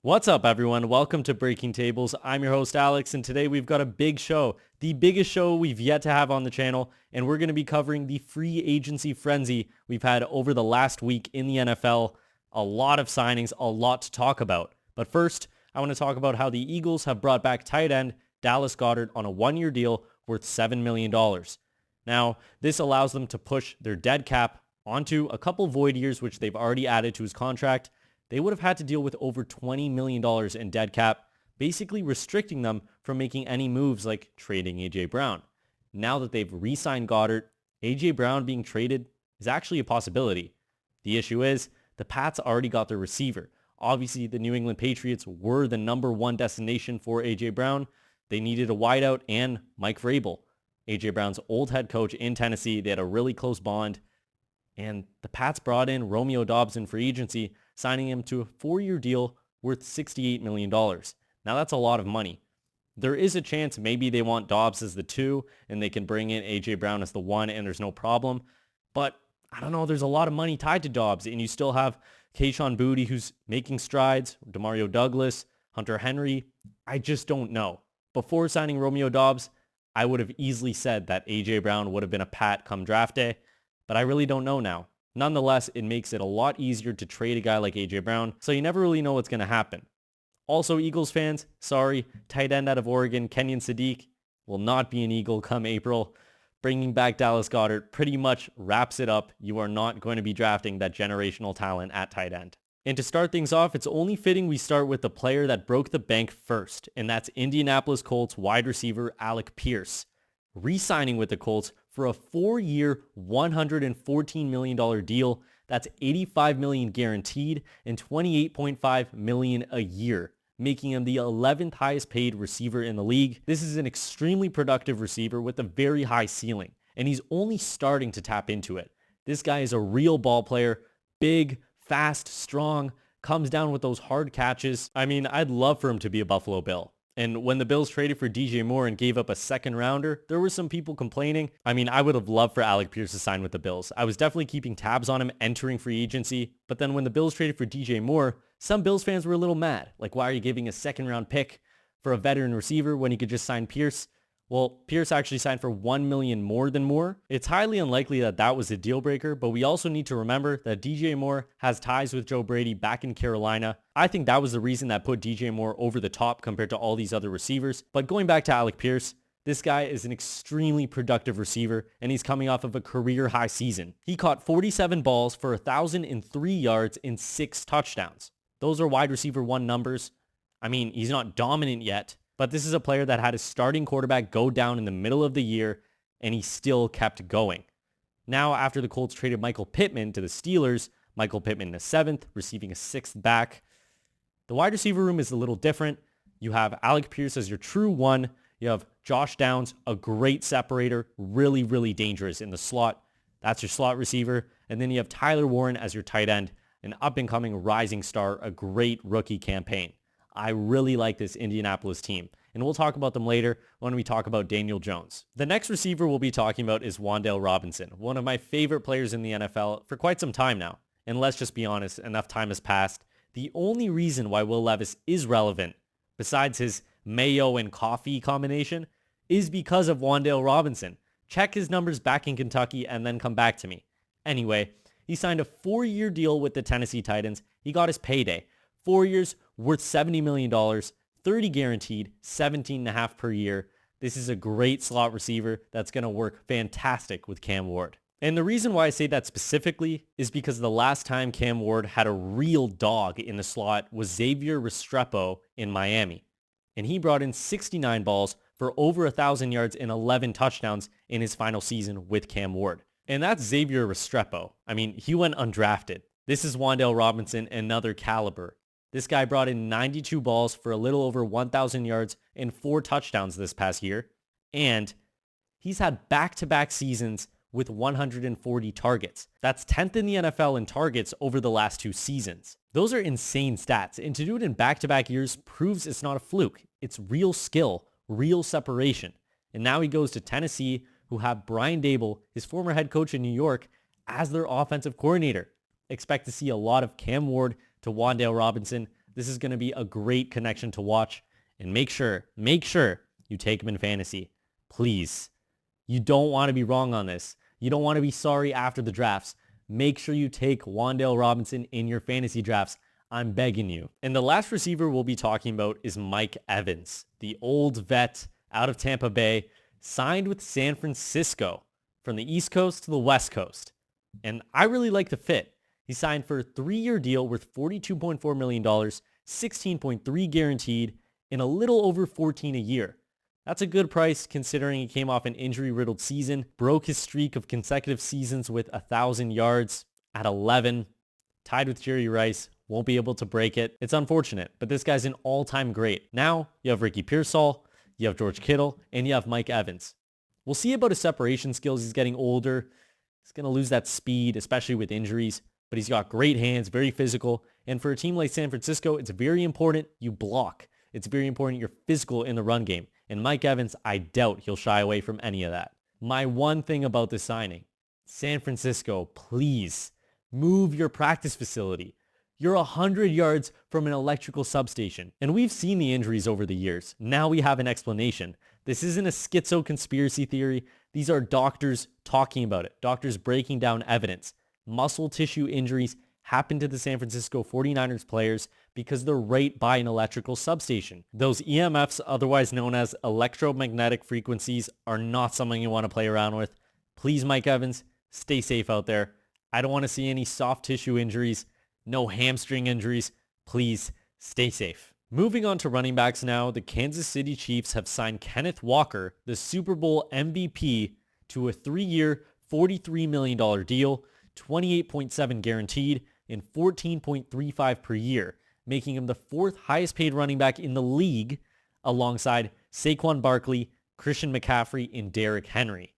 What's up, everyone? Welcome to Breaking Tables. I'm your host, Alex, and today we've got a big show, the biggest show we've yet to have on the channel, and we're going to be covering the free agency frenzy we've had over the last week in the NFL. A lot of signings, a lot to talk about. But first, I want to talk about how the Eagles have brought back tight end Dallas Goedert on a one-year deal worth $7 million. Now, this allows them to push their dead cap onto a couple void years, which they've already added to his contract. They would have had to deal with over $20 million in dead cap, basically restricting them from making any moves like trading A.J. Brown. Now that they've re-signed Goedert, A.J. Brown being traded is actually a possibility. The issue is, the Pats already got their receiver. Obviously, the New England Patriots were the number one destination for A.J. Brown. They needed a wideout and Mike Vrabel, A.J. Brown's old head coach in Tennessee. They had a really close bond. And the Pats brought in Romeo Doubs in free agency, signing him to a 4-year deal worth $68 million. Now that's a lot of money. There is a chance maybe they want Doubs as the 2 and they can bring in A.J. Brown as the 1 and there's no problem. But I don't know, there's a lot of money tied to Doubs, and you still have Kayshon Boutte who's making strides, Demario Douglas, Hunter Henry. I just don't know. Before signing Romeo Doubs, I would have easily said that A.J. Brown would have been a Pat come draft day, but I really don't know now. Nonetheless, it makes it a lot easier to trade a guy like A.J. Brown, so you never really know what's going to happen. Also, Eagles fans, sorry, tight end out of Oregon, Kenyon Sadiq, will not be an Eagle come April. Bringing back Dallas Goedert pretty much wraps it up. You are not going to be drafting that generational talent at tight end. And to start things off, it's only fitting we start with the player that broke the bank first, and that's Indianapolis Colts wide receiver Alec Pierce, re-signing with the Colts for a 4-year, $114 million deal. That's $85 million guaranteed and $28.5 million a year, making him the 11th highest paid receiver in the league. This is an extremely productive receiver with a very high ceiling, and he's only starting to tap into it. This guy is a real ball player, big, fast, strong, comes down with those hard catches. I mean, I'd love for him to be a Buffalo Bill. And when the Bills traded for DJ Moore and gave up a second rounder, there were some people complaining. I mean, I would have loved for Alec Pierce to sign with the Bills. I was definitely keeping tabs on him entering free agency. But then when the Bills traded for DJ Moore, some Bills fans were a little mad. Like, why are you giving a second round pick for a veteran receiver when you could just sign Pierce? Well, Pierce actually signed for $1 million more than Moore. It's highly unlikely that that was a deal breaker, but we also need to remember that DJ Moore has ties with Joe Brady back in Carolina. I think that was the reason that put DJ Moore over the top compared to all these other receivers. But going back to Alec Pierce, this guy is an extremely productive receiver, and he's coming off of a career high season. He caught 47 balls for 1,003 yards and 6 touchdowns. Those are wide receiver 1 numbers. I mean, he's not dominant yet, but this is a player that had his starting quarterback go down in the middle of the year, and he still kept going. Now, after the Colts traded Michael Pittman to the Steelers, Michael Pittman is 7th, receiving a 6th back. The wide receiver room is a little different. You have Alec Pierce as your true 1. You have Josh Downs, a great separator, really, really dangerous in the slot. That's your slot receiver. And then you have Tyler Warren as your tight end, an up-and-coming rising star, a great rookie campaign. I really like this Indianapolis team, and we'll talk about them later when we talk about Daniel Jones. The next receiver we'll be talking about is Wan'Dale Robinson, one of my favorite players in the NFL for quite some time now. And let's just be honest, enough time has passed. The only reason why Will Levis is relevant, besides his mayo and coffee combination, is because of Wan'Dale Robinson. Check his numbers back in Kentucky and then come back to me. Anyway, he signed a 4-year deal with the Tennessee Titans. He got his payday. 4 years, worth $70 million, 30 guaranteed, 17.5 per year. This is a great slot receiver that's going to work fantastic with Cam Ward. And the reason why I say that specifically is because the last time Cam Ward had a real dog in the slot was Xavier Restrepo in Miami. And he brought in 69 balls for over 1,000 yards and 11 touchdowns in his final season with Cam Ward. And that's Xavier Restrepo. I mean, he went undrafted. This is Wan'Dale Robinson, another caliber. This guy brought in 92 balls for a little over 1,000 yards and 4 touchdowns this past year. And he's had back-to-back seasons with 140 targets. That's 10th in the NFL in targets over the last 2 seasons. Those are insane stats, and to do it in back-to-back years proves it's not a fluke. It's real skill, real separation. And now he goes to Tennessee, who have Brian Daboll, his former head coach in New York, as their offensive coordinator. Expect to see a lot of Cam Ward to Wan'Dale Robinson. This is going to be a great connection to watch. And make sure you take him in fantasy. Please. You don't want to be wrong on this. You don't want to be sorry after the drafts. Make sure you take Wan'Dale Robinson in your fantasy drafts. I'm begging you. And the last receiver we'll be talking about is Mike Evans, the old vet out of Tampa Bay, signed with San Francisco from the East Coast to the West Coast. And I really like the fit. He signed for a 3-year deal worth $42.4 million, 16.3 guaranteed, and a little over 14 a year. That's a good price considering he came off an injury-riddled season, broke his streak of consecutive seasons with 1,000 yards at 11, tied with Jerry Rice, won't be able to break it. It's unfortunate, but this guy's an all-time great. Now, you have Ricky Pearsall, you have George Kittle, and you have Mike Evans. We'll see about his separation skills. He's getting older. He's going to lose that speed, especially with injuries, but he's got great hands, very physical, and for a team like San Francisco, it's very important you block. It's very important you're physical in the run game. And Mike Evans, I doubt he'll shy away from any of that. My one thing about this signing, San Francisco, please move your practice facility. You're 100 yards from an electrical substation. And we've seen the injuries over the years. Now we have an explanation. This isn't a schizo conspiracy theory. These are doctors talking about it. Doctors breaking down evidence. Muscle tissue injuries happen to the San Francisco 49ers players because they're right by an electrical substation. Those EMFs, otherwise known as electromagnetic frequencies, are not something you want to play around with. Please, Mike Evans, stay safe out there. I don't want to see any soft tissue injuries, no hamstring injuries. Please stay safe. Moving on to running backs now, the Kansas City Chiefs have signed Kenneth Walker, the Super Bowl MVP, to a 3-year, $43 million deal, 28.7 guaranteed, and 14.35 per year, making him the 4th highest paid running back in the league alongside Saquon Barkley, Christian McCaffrey, and Derrick Henry.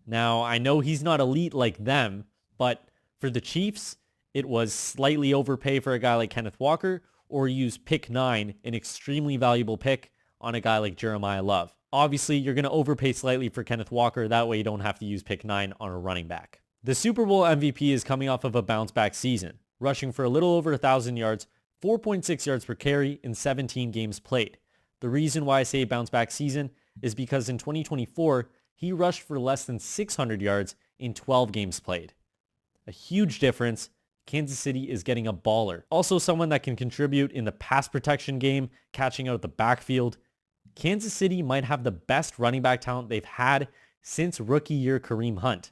Now, I know he's not elite like them, but for the Chiefs, it was slightly overpay for a guy like Kenneth Walker, or use pick 9, an extremely valuable pick, on a guy like Jeremiah Love. Obviously, you're going to overpay slightly for Kenneth Walker. That way you don't have to use pick 9 on a running back. The Super Bowl MVP is coming off of a bounce-back season, rushing for a little over 1,000 yards, 4.6 yards per carry in 17 games played. The reason why I say bounce-back season is because in 2024, he rushed for less than 600 yards in 12 games played. A huge difference. Kansas City is getting a baller. Also someone that can contribute in the pass protection game, catching out the backfield. Kansas City might have the best running back talent they've had since rookie year Kareem Hunt,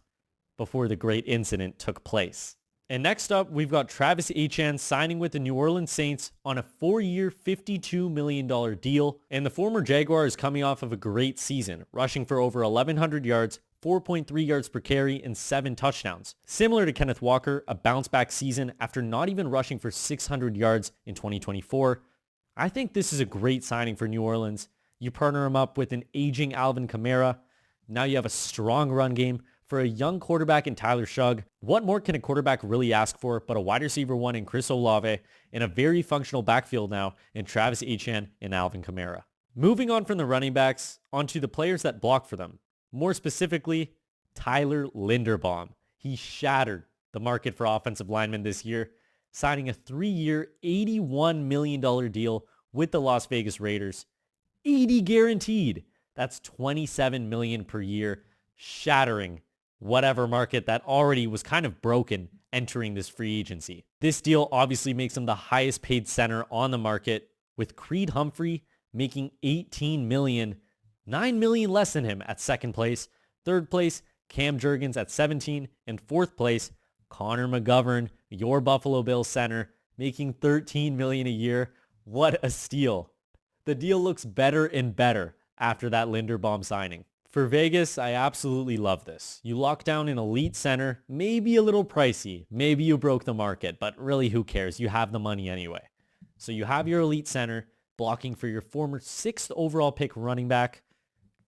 before the great incident took place. And next up, we've got Travis Etienne signing with the New Orleans Saints on a 4-year, $52 million deal. And the former Jaguar is coming off of a great season, rushing for over 1,100 yards, 4.3 yards per carry, and 7 touchdowns. Similar to Kenneth Walker, a bounce-back season after not even rushing for 600 yards in 2024. I think this is a great signing for New Orleans. You partner him up with an aging Alvin Kamara. Now you have a strong run game for a young quarterback in Tyler Shugg. What more can a quarterback really ask for but a wide receiver 1 in Chris Olave and a very functional backfield now in Travis Etienne and Alvin Kamara? Moving on from the running backs, onto the players that block for them. More specifically, Tyler Linderbaum. He shattered the market for offensive linemen this year, signing a 3-year, $81 million deal with the Las Vegas Raiders. 80 guaranteed. That's $27 million per year, shattering whatever market that already was kind of broken entering this free agency. This deal obviously makes him the highest paid center on the market, with Creed Humphrey making $18 million, $9 million less than him at second place. Third place, Cam Jurgens at 17, and fourth place, Connor McGovern, your Buffalo Bills center, making $13 million a year. What a steal. The deal looks better and better after that Linderbaum signing. For Vegas, I absolutely love this. You lock down an elite center, maybe a little pricey, maybe you broke the market, but really who cares? You have the money anyway. So you have your elite center blocking for your former 6th overall pick running back,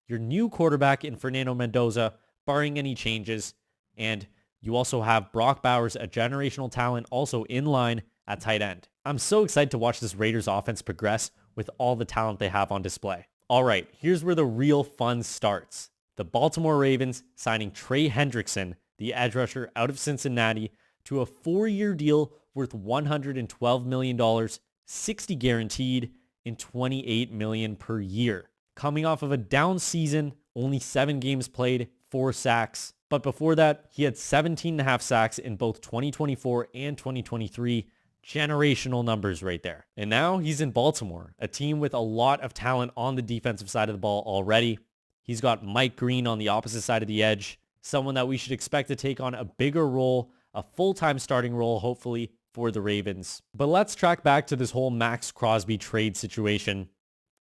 your new quarterback in Fernando Mendoza, barring any changes, and you also have Brock Bowers, a generational talent, also in line at tight end. I'm so excited to watch this Raiders offense progress with all the talent they have on display. All right, here's where the real fun starts. The Baltimore Ravens signing Trey Hendrickson, the edge rusher out of Cincinnati, to a 4-year deal worth $112 million, $60 guaranteed, and $28 million per year. Coming off of a down season, only 7 games played, 4 sacks. But before that, he had 17.5 sacks in both 2024 and 2023. Generational numbers right there. And now he's in Baltimore, a team with a lot of talent on the defensive side of the ball already. He's got Mike Green on the opposite side of the edge, someone that we should expect to take on a bigger role, a full-time starting role, hopefully, for the Ravens. But let's track back to this whole Maxx Crosby trade situation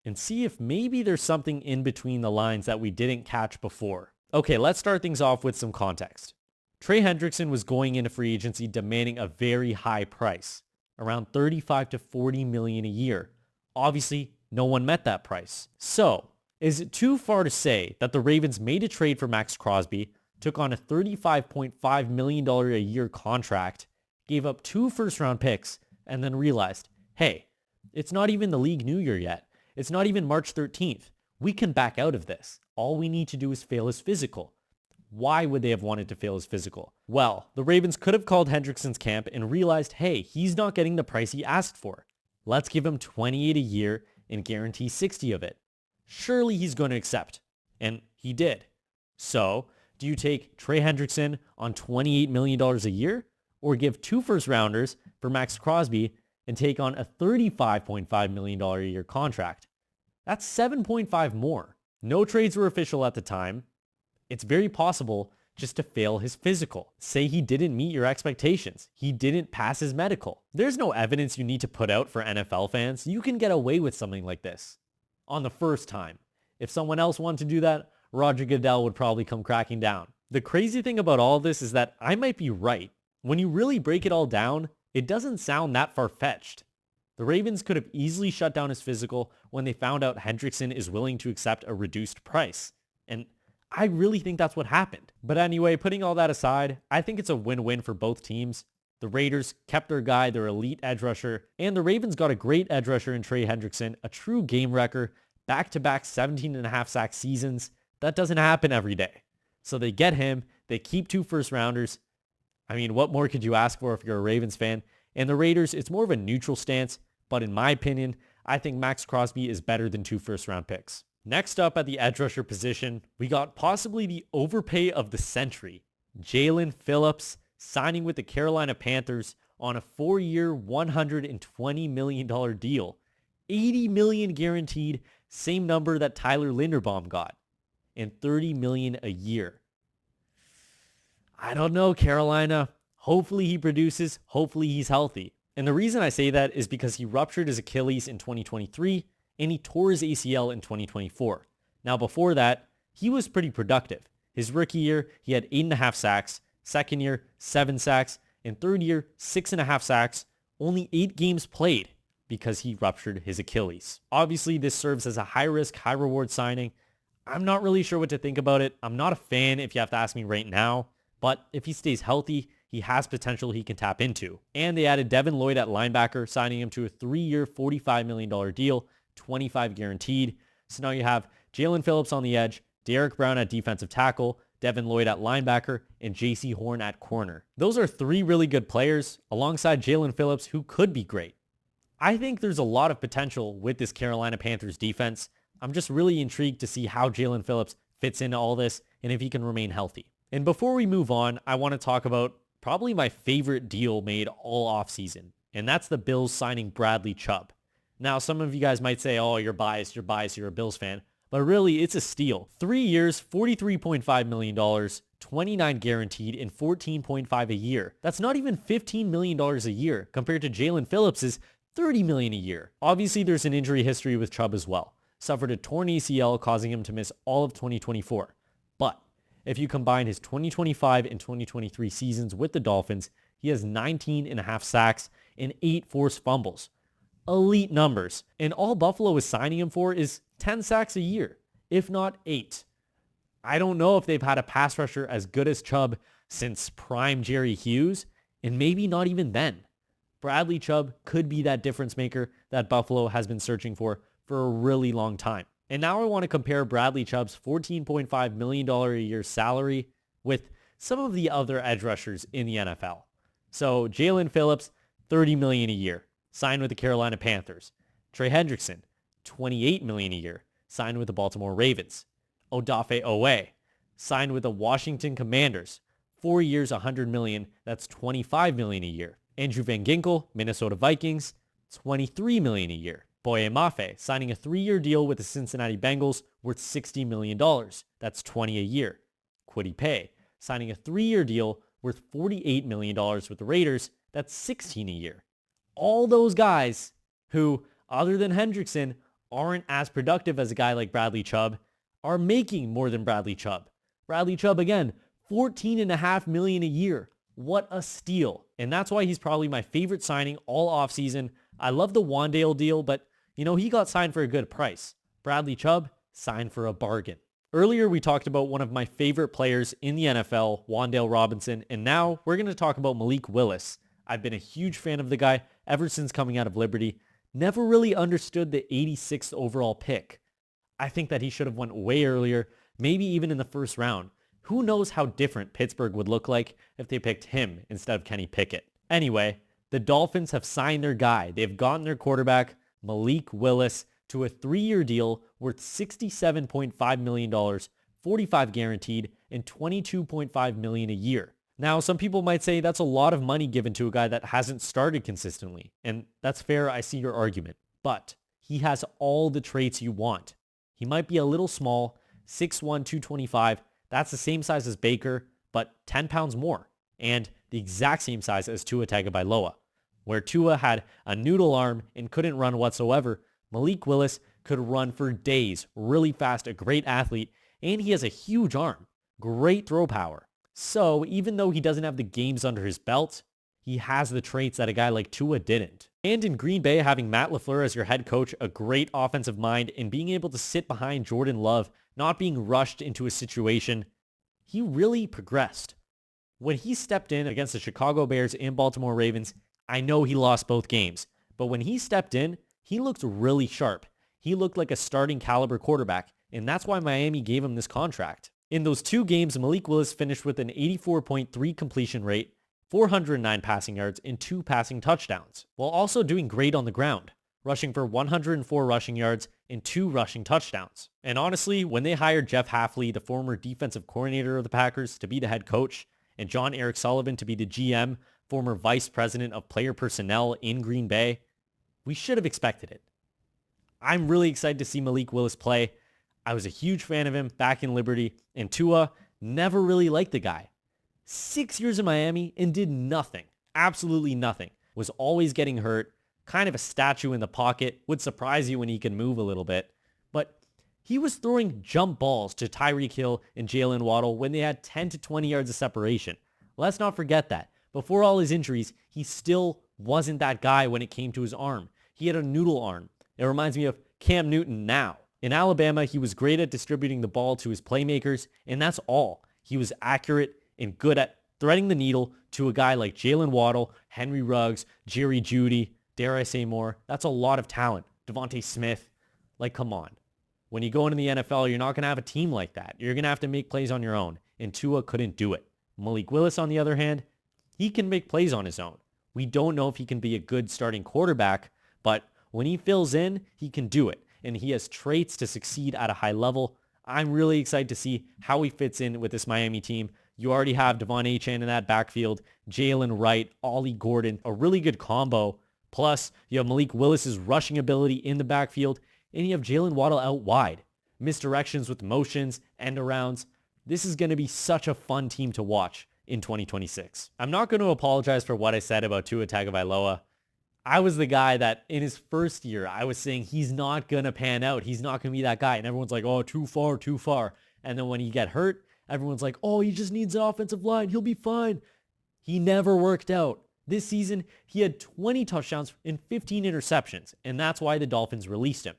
and see if maybe there's something in between the lines that we didn't catch before. Okay, let's start things off with some context. Trey Hendrickson was going into free agency demanding a very high price, around $35 to $40 million a year. Obviously, no one met that price. So, is it too far to say that the Ravens made a trade for Maxx Crosby, took on a $35.5 million a year contract, gave up 2 first-round picks, and then realized, hey, it's not even the league new year yet. It's not even March 13th. We can back out of this. All we need to do is fail his physical. Why would they have wanted to fail his physical? Well, the Ravens could have called Hendrickson's camp and realized, hey, he's not getting the price he asked for. Let's give him $28 a year and guarantee $60 of it. Surely he's going to accept. And he did. So, do you take Trey Hendrickson on $28 million a year, or give 2 first-rounders for Maxx Crosby and take on a $35.5 million a year contract? That's 7.5 more. No trades were official at the time. It's very possible just to fail his physical. Say he didn't meet your expectations. He didn't pass his medical. There's no evidence you need to put out for NFL fans. You can get away with something like this on the first time. If someone else wanted to do that, Roger Goodell would probably come cracking down. The crazy thing about all this is that I might be right. When you really break it all down, it doesn't sound that far-fetched. The Ravens could have easily shut down his physical when they found out Hendrickson is willing to accept a reduced price. And I really think that's what happened. But anyway, putting all that aside, I think it's a win-win for both teams. The Raiders kept their guy, their elite edge rusher, and the Ravens got a great edge rusher in Trey Hendrickson, a true game wrecker, back-to-back 17.5 sack seasons. That doesn't happen every day. So they get him, they keep 2 first-rounders. I mean, what more could you ask for if you're a Ravens fan? And the Raiders, it's more of a neutral stance, but in my opinion, I think Maxx Crosby is better than 2 first-round picks. Next up at the edge rusher position, we got possibly the overpay of the century. Jaelan Phillips signing with the Carolina Panthers on a 4-year, $120 million deal. $80 million guaranteed, same number that Tyler Linderbaum got, and $30 million a year. I don't know, Carolina. Hopefully he produces. Hopefully he's healthy. And the reason I say that is because he ruptured his Achilles in 2023 and he tore his ACL in 2024. Now before that, he was pretty productive. His rookie year, he had 8.5 sacks. Second year, 7 sacks. And third year, 6.5 sacks. Only 8 games played because he ruptured his Achilles. Obviously, this serves as a high-risk, high-reward signing. I'm not really sure what to think about it. I'm not a fan if you have to ask me right now. But if he stays healthy, he has potential he can tap into. And they added Devin Lloyd at linebacker, signing him to a 3-year, $45 million deal, 25 guaranteed. So now you have Jaelan Phillips on the edge, Derrick Brown at defensive tackle, Devin Lloyd at linebacker, and J.C. Horn at corner. Those are 3 really good players alongside Jaelan Phillips, who could be great. I think there's a lot of potential with this Carolina Panthers defense. I'm just really intrigued to see how Jaelan Phillips fits into all this and if he can remain healthy. And before we move on, I want to talk about probably my favorite deal made all offseason, and that's the Bills signing Bradley Chubb. Now, some of you guys might say, oh, you're biased, you're a Bills fan. But really, it's a steal. 3 years, $43.5 million, 29 guaranteed, and $14.5 a year. That's not even $15 million a year compared to Jaelan Phillips' $30 million a year. Obviously, there's an injury history with Chubb as well. Suffered a torn ACL, causing him to miss all of 2024. But if you combine his 2025 and 2023 seasons with the Dolphins, he has 19.5 sacks and 8 forced fumbles. Elite numbers. And all Buffalo is signing him for is 10 sacks a year, if not 8. I don't know if they've had a pass rusher as good as Chubb since prime Jerry Hughes, and maybe not even then. Bradley Chubb could be that difference maker that Buffalo has been searching for a really long time. And now I want to compare Bradley Chubb's $14.5 million a year salary with some of the other edge rushers in the NFL. So Jaelan Phillips, $30 million a year. signed with the Carolina Panthers. Trey Hendrickson, $28 million a year, signed with the Baltimore Ravens. Odafe Owe, signed with the Washington Commanders. 4 years, $100 million, that's $25 million a year. Andrew Van Ginkel, Minnesota Vikings, $23 million a year. Boye Mafe, signing a 3-year deal with the Cincinnati Bengals worth $60 million, that's $20 a year. Kwity Paye, signing a 3-year deal worth $48 million with the Raiders, that's $16 a year. All those guys who, other than Hendrickson, aren't as productive as a guy like Bradley Chubb, are making more than Bradley Chubb. Bradley Chubb, again, $14.5 million a year. What a steal. And that's why he's probably my favorite signing all offseason. I love the Wan'Dale deal, but, he got signed for a good price. Bradley Chubb, signed for a bargain. Earlier, we talked about one of my favorite players in the NFL, Wan'Dale Robinson, and now we're going to talk about Malik Willis. I've been a huge fan of the guy ever since coming out of Liberty. Never really understood the 86th overall pick. I think that he should have went way earlier, maybe even in the first round. Who knows how different Pittsburgh would look like if they picked him instead of Kenny Pickett. Anyway, the Dolphins have signed their guy. They've gotten their quarterback, Malik Willis, to a 3-year deal worth $67.5 million, $45 guaranteed, and $22.5 million a year. Now, some people might say that's a lot of money given to a guy that hasn't started consistently, and that's fair. I see your argument, but he has all the traits you want. He might be a little small, 6'1", 225. That's the same size as Baker, but 10 pounds more, and the exact same size as Tua Tagovailoa. Where Tua had a noodle arm and couldn't run whatsoever, Malik Willis could run for days, really fast, a great athlete, and he has a huge arm, great throw power. So even though he doesn't have the games under his belt, he has the traits that a guy like Tua didn't. And in Green Bay, having Matt LaFleur as your head coach, a great offensive mind, and being able to sit behind Jordan Love, not being rushed into a situation, he really progressed. When he stepped in against the Chicago Bears and Baltimore Ravens, I know he lost both games, but when he stepped in, he looked really sharp. He looked like a starting caliber quarterback, and that's why Miami gave him this contract. In those 2 games, Malik Willis finished with an 84.3 completion rate, 409 passing yards, and 2 passing touchdowns, while also doing great on the ground, rushing for 104 rushing yards and 2 rushing touchdowns. And honestly, when they hired Jeff Hafley, the former defensive coordinator of the Packers, to be the head coach, and John Eric Sullivan to be the GM, former vice president of player personnel in Green Bay, we should have expected it. I'm really excited to see Malik Willis play. I was a huge fan of him back in Liberty, and Tua never really liked the guy. 6 years in Miami and did nothing, absolutely nothing. Was always getting hurt, kind of a statue in the pocket, would surprise you when he can move a little bit. But he was throwing jump balls to Tyreek Hill and Jalen Waddle when they had 10 to 20 yards of separation. Let's not forget that. Before all his injuries, he still wasn't that guy when it came to his arm. He had a noodle arm. It reminds me of Cam Newton now. In Alabama, he was great at distributing the ball to his playmakers, and that's all. He was accurate and good at threading the needle to a guy like Jalen Waddle, Henry Ruggs, Jerry Jeudy, dare I say more. That's a lot of talent. Devontae Smith. Like, come on. When you go into the NFL, you're not going to have a team like that. You're going to have to make plays on your own, and Tua couldn't do it. Malik Willis, on the other hand, he can make plays on his own. We don't know if he can be a good starting quarterback, but when he fills in, he can do it, and he has traits to succeed at a high level. I'm really excited to see how he fits in with this Miami team. You already have Devon Achane in that backfield, Jalen Wright, Ollie Gordon, a really good combo. Plus, you have Malik Willis's rushing ability in the backfield, and you have Jalen Waddle out wide. Misdirections with motions, end arounds. This is going to be such a fun team to watch in 2026. I'm not going to apologize for what I said about Tua Tagovailoa. I was the guy that in his first year, I was saying he's not going to pan out. He's not going to be that guy. And everyone's like, oh, too far, too far. And then when he get hurt, everyone's like, oh, he just needs an offensive line. He'll be fine. He never worked out. This season, he had 20 touchdowns and 15 interceptions, and that's why the Dolphins released him.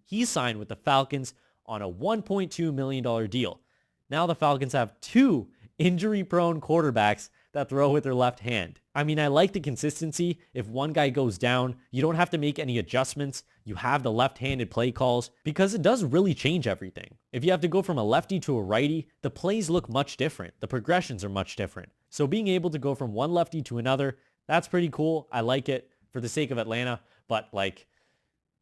He signed with the Falcons on a $1.2 million deal. Now the Falcons have 2 injury-prone quarterbacks that throw with their left hand. I mean, I like the consistency. If one guy goes down, you don't have to make any adjustments. You have the left-handed play calls because it does really change everything. If you have to go from a lefty to a righty, the plays look much different. The progressions are much different. So being able to go from one lefty to another, that's pretty cool. I like it. for the sake of Atlanta, but like,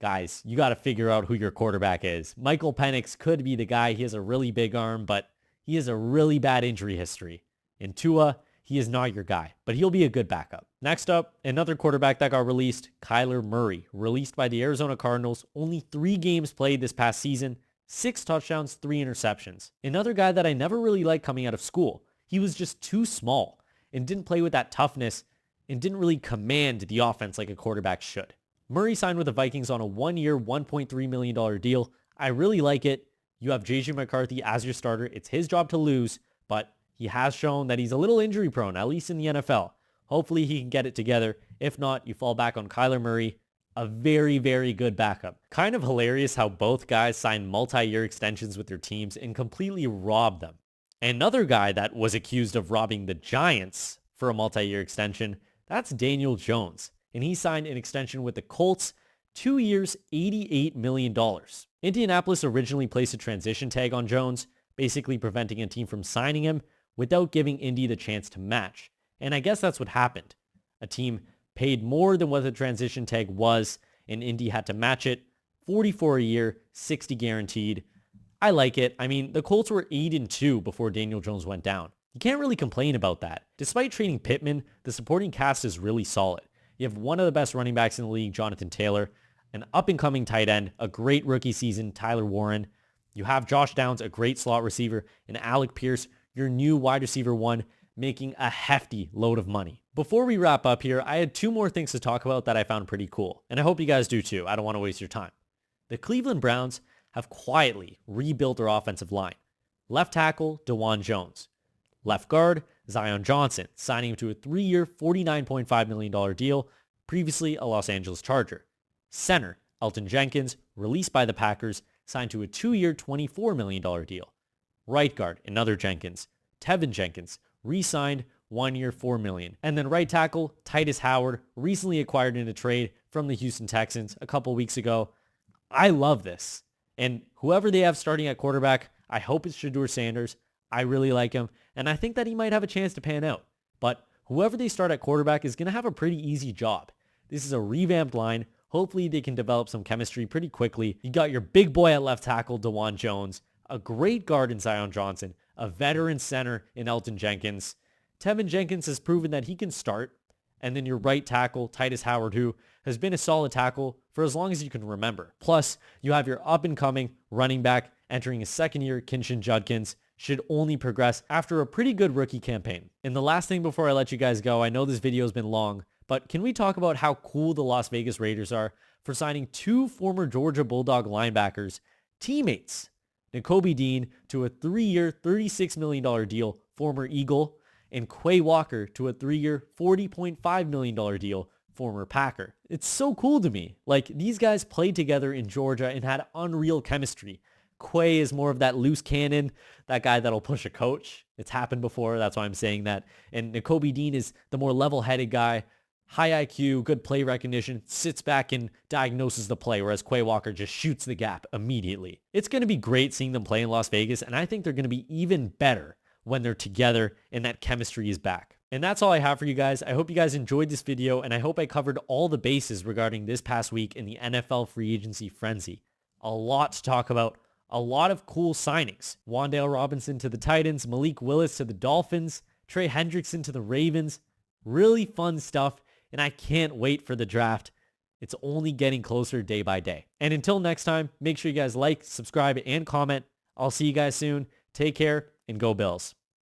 guys, you got to figure out who your quarterback is. Michael Penix could be the guy. He has a really big arm, but he has a really bad injury history. In Tua, he is not your guy, but he'll be a good backup. Next up, another quarterback that got released, Kyler Murray, released by the Arizona Cardinals. Only 3 games played this past season, 6 touchdowns, 3 interceptions. Another guy that I never really liked coming out of school. He was just too small and didn't play with that toughness and didn't really command the offense like a quarterback should. Murray signed with the Vikings on a 1-year, $1.3 million deal. I really like it. You have JJ McCarthy as your starter. It's his job to lose, but he has shown that he's a little injury prone, at least in the NFL. Hopefully he can get it together. If not, you fall back on Kyler Murray, a very, very good backup. Kind of hilarious how both guys signed multi-year extensions with their teams and completely robbed them. Another guy that was accused of robbing the Giants for a multi-year extension, that's Daniel Jones. And he signed an extension with the Colts, 2 years, $88 million. Indianapolis originally placed a transition tag on Jones, basically preventing a team from signing him without giving Indy the chance to match. And I guess that's what happened. A team paid more than what the transition tag was, and Indy had to match it. 44 a year, 60 guaranteed. I like it. I mean, the Colts were 8-2 before Daniel Jones went down. You can't really complain about that. Despite trading Pittman, the supporting cast is really solid. You have one of the best running backs in the league, Jonathan Taylor, an up-and-coming tight end, a great rookie season, Tyler Warren. You have Josh Downs, a great slot receiver, and Alec Pierce, your new wide receiver 1, making a hefty load of money. Before we wrap up here, I had 2 more things to talk about that I found pretty cool, and I hope you guys do too. I don't want to waste your time. The Cleveland Browns have quietly rebuilt their offensive line. Left tackle, DeJuan Jones. Left guard, Zion Johnson, signing him to a 3-year, $49.5 million deal, previously a Los Angeles Charger. Center, Elton Jenkins, released by the Packers, signed to a 2-year, $24 million deal. Right guard, another Jenkins. Tevin Jenkins, re-signed, 1-year, $4 million. And then right tackle, Titus Howard, recently acquired in a trade from the Houston Texans a couple weeks ago. I love this. And whoever they have starting at quarterback, I hope it's Shedeur Sanders. I really like him, and I think that he might have a chance to pan out. But whoever they start at quarterback is going to have a pretty easy job. This is a revamped line. Hopefully they can develop some chemistry pretty quickly. You got your big boy at left tackle, DeJuan Jones, a great guard in Zion Johnson, a veteran center in Elton Jenkins. Tevin Jenkins has proven that he can start. And then your right tackle, Titus Howard, who has been a solid tackle for as long as you can remember. Plus, you have your up-and-coming running back entering his 2nd year, Kinshin Judkins, should only progress after a pretty good rookie campaign. And the last thing before I let you guys go, I know this video has been long, but can we talk about how cool the Las Vegas Raiders are for signing 2 former Georgia Bulldog linebackers, teammates, Nakobe Dean to a 3-year, $36 million deal, former Eagle, and Quay Walker to a 3-year, $40.5 million deal, former Packer. It's so cool to me. Like, these guys played together in Georgia and had unreal chemistry. Quay is more of that loose cannon, that guy that'll push a coach. It's happened before. That's why I'm saying that. And Nakobe Dean is the more level-headed guy, high IQ, good play recognition, sits back and diagnoses the play, whereas Quay Walker just shoots the gap immediately. It's going to be great seeing them play in Las Vegas, and I think they're going to be even better when they're together and that chemistry is back. And that's all I have for you guys. I hope you guys enjoyed this video, and I hope I covered all the bases regarding this past week in the NFL free agency frenzy. A lot to talk about. A lot of cool signings. Wan'Dale Robinson to the Titans, Malik Willis to the Dolphins, Trey Hendrickson to the Ravens. Really fun stuff, and I can't wait for the draft. It's only getting closer day by day. And until next time, make sure you guys like, subscribe, and comment. I'll see you guys soon. Take care, and go Bills.